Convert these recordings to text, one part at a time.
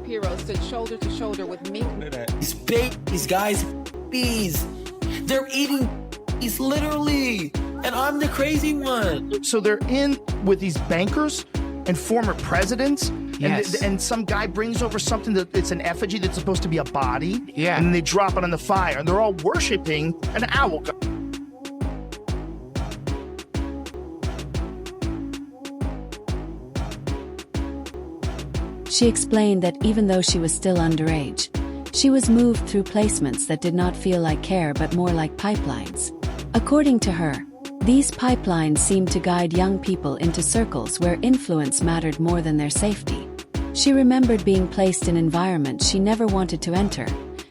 Shapiro stood shoulder to shoulder with Meek. These guys, bees. They're eating bees, literally. And I'm the crazy one. So they're in with these bankers and former presidents. Yes. And some guy brings over something that it's an effigy that's supposed to be a body. Yeah. And they drop it on the fire. And they're all worshiping an owl. She explained that even though she was still underage, she was moved through placements that did not feel like care but more like pipelines. According to her, these pipelines seemed to guide young people into circles where influence mattered more than their safety. She remembered being placed in environments she never wanted to enter,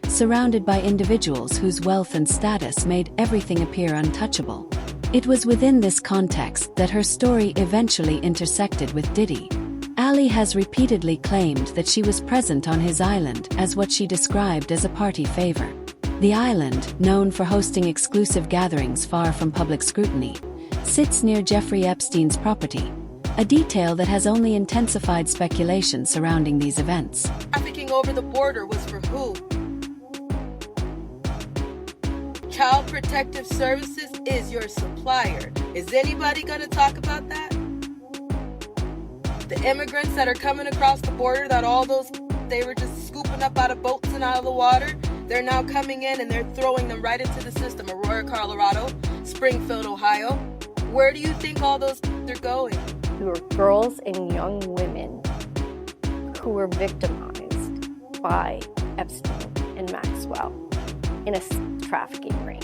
surrounded by individuals whose wealth and status made everything appear untouchable. It was within this context that her story eventually intersected with Diddy. Ali has repeatedly claimed that she was present on his island as what she described as a party favor. The island, known for hosting exclusive gatherings far from public scrutiny, sits near Jeffrey Epstein's property, a detail that has only intensified speculation surrounding these events. Trafficking over the border was for who? Child Protective Services is your supplier. Is anybody going to talk about that? The immigrants that are coming across the border, that they were just scooping up out of boats and out of the water, they're now coming in and they're throwing them right into the system. Aurora, Colorado, Springfield, Ohio. Where do you think all those are going? There were girls and young women who were victimized by Epstein and Maxwell in a trafficking ring.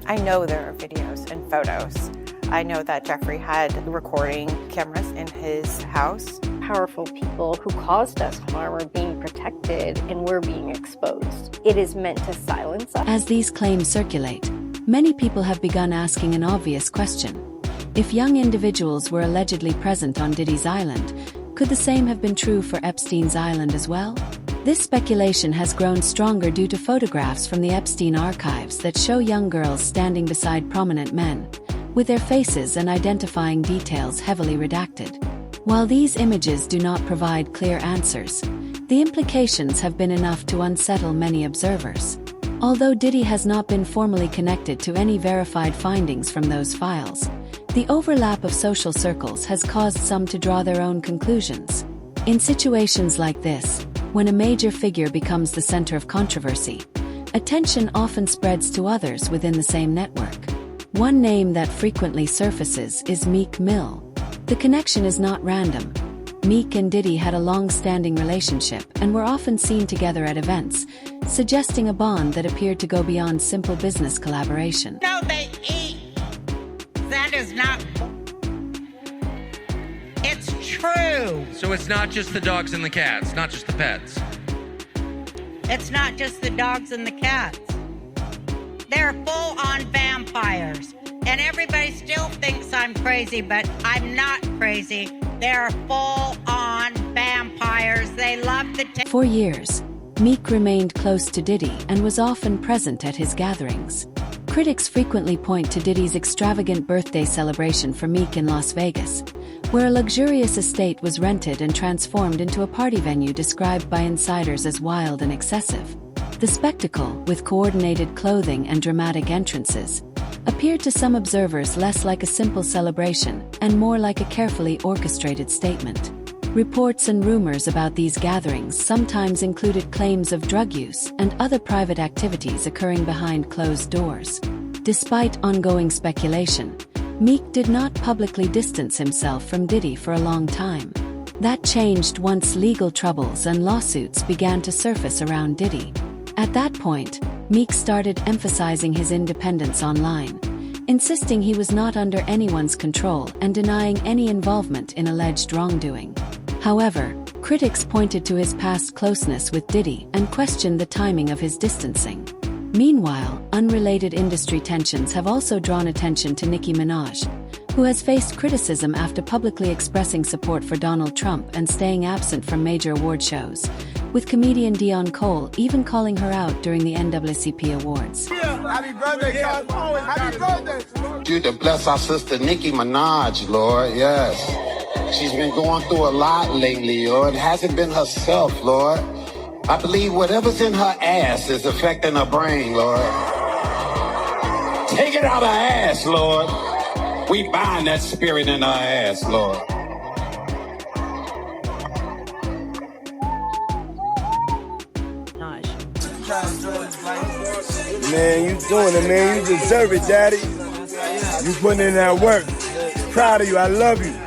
I know there are videos and photos. I know that Jeffrey had recording cameras in his house. Powerful people who caused us harm are being protected and we're being exposed. It is meant to silence us. As these claims circulate, many people have begun asking an obvious question. If young individuals were allegedly present on Diddy's island, could the same have been true for Epstein's island as well? This speculation has grown stronger due to photographs from the Epstein archives that show young girls standing beside prominent men, with their faces and identifying details heavily redacted. While these images do not provide clear answers, the implications have been enough to unsettle many observers. Although Diddy has not been formally connected to any verified findings from those files, the overlap of social circles has caused some to draw their own conclusions. In situations like this, when a major figure becomes the center of controversy, attention often spreads to others within the same network. One name that frequently surfaces is Meek Mill. The connection is not random. Meek and Diddy had a long-standing relationship and were often seen together at events, suggesting a bond that appeared to go beyond simple business collaboration. No, they eat. That is not... It's true. So it's not just the dogs and the cats, not just the pets. It's not just the dogs and the cats. They're full-on vampires. And everybody still thinks I'm crazy, but I'm not crazy. They're full-on vampires. They love the... For years, Meek remained close to Diddy and was often present at his gatherings. Critics frequently point to Diddy's extravagant birthday celebration for Meek in Las Vegas, where a luxurious estate was rented and transformed into a party venue described by insiders as wild and excessive. The spectacle, with coordinated clothing and dramatic entrances, appeared to some observers less like a simple celebration and more like a carefully orchestrated statement. Reports and rumors about these gatherings sometimes included claims of drug use and other private activities occurring behind closed doors. Despite ongoing speculation, Meek did not publicly distance himself from Diddy for a long time. That changed once legal troubles and lawsuits began to surface around Diddy. At that point, Meek started emphasizing his independence online, insisting he was not under anyone's control and denying any involvement in alleged wrongdoing. However, critics pointed to his past closeness with Diddy and questioned the timing of his distancing. Meanwhile, unrelated industry tensions have also drawn attention to Nicki Minaj, who has faced criticism after publicly expressing support for Donald Trump and staying absent from major award shows, with comedian Dion Cole even calling her out during the NAACP Awards. Happy birthday, God. Happy birthday. You to bless our sister Nicki Minaj, Lord, yes. She's been going through a lot lately, Lord. It hasn't been herself, Lord. I believe whatever's in her ass is affecting her brain, Lord. Take it out of her ass, Lord. We bind that spirit in her ass, Lord. Man, you doing it, man. You deserve it, Daddy. You putting in that work. Proud of you. I love you.